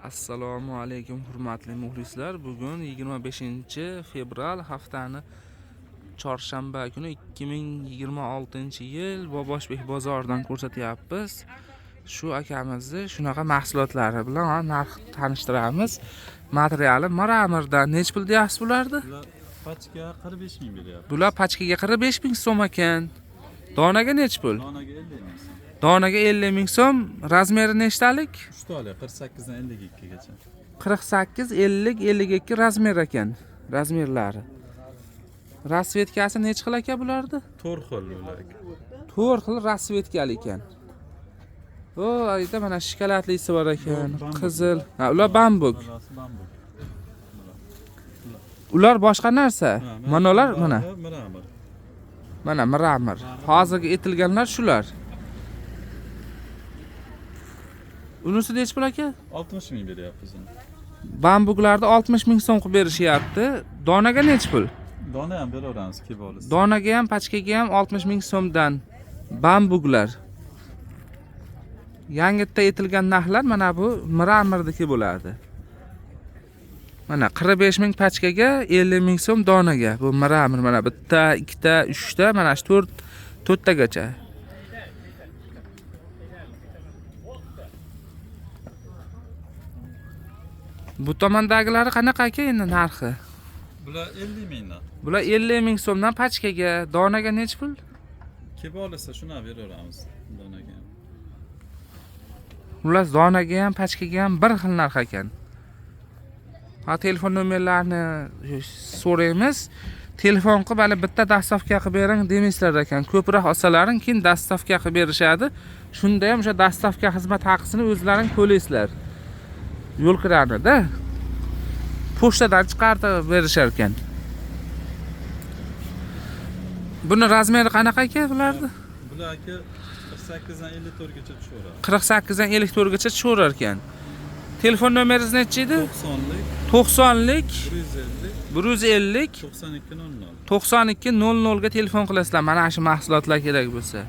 Assalomu alaykum hurmatli muxlislar. Bugun 25-fevral haftani chorshanba kuni 2026-yil Boboshbek bozoridan ko'rsatyapmiz. Shu akamizni shunaqa mahsulotlari bilan narx tanishtiramiz. Materiali maramirdan nech pul deyapsiz bularni? Bular pachka 45 ming beryapti. Bular pachkaga 45 ming so'm ekan. Donaga nech pul? Donaga 50 ming so'm. Donaga 50 ming so'm. Razmeri nechtalik? 3 tali 48 dan 52 gacha. 48, 50, 52 razmer ekan. Razmerlari. Rasvetkasi nech xil ekan bularda? 4 xil ular. 4 xil rasvetkali ekan. O, ayda mana shikalatlisi bor ekan, qizil. Ha, ular bambuk. Bambuk. Ular boshqa narsa. Mana ular mana. Miramir. Mana miramir. Hozirgi etilganlar shular. Unisi nech pul aka? 60 ming beryapti bizga. Bambuklarda 60 ming so'm qilib berishyapti. Donaga nech pul? Dona ham beraveramiz, kelib olasiz. Donaga ham, pachkaga ham 60 ming so'mdan bambuklar. Yangitda etilgan narxlar mana bu miramirniki bo'ladi. Mana 45 ming pachkaga, 50 ming so'm donaga. Bu miramir mana bitta, ikkita, uchta, mana shu 4 tagacha. Bu tomondagilari qanaqa aka endi narxi? Bular 50 mingdan. Bular 50 ming so'mdan pachkaga, donaga nech pul? Kelib olsa shuni ham beraveramiz donaga. Ular donaga ham, pachkaga ham bir xil narx ekan. Ha, telefon nomerlarini so'raymiz. Telefon qilib hali bitta dastavka qilib bering demislar ekan. Ko'proq olsalaring keyin dastavka qilib berishadi. Shunda ham o'sha dastavka xizmat haqisini o'zlaring to'laysizlar. Yo'l kiradi-da. Pochtadan chiqarib berishar ekan. Buni razmeri qanaqa ekan bularni? Bular aka 48 dan 54 gacha tushaveradi. 48 dan 54 gacha tushaverar ekan. Telefon nomeringiz nechi edi? 90lik 150 92 00 92 00 ga telefon qilasizlar. Mana shu mahsulotlar kerak bo'lsa.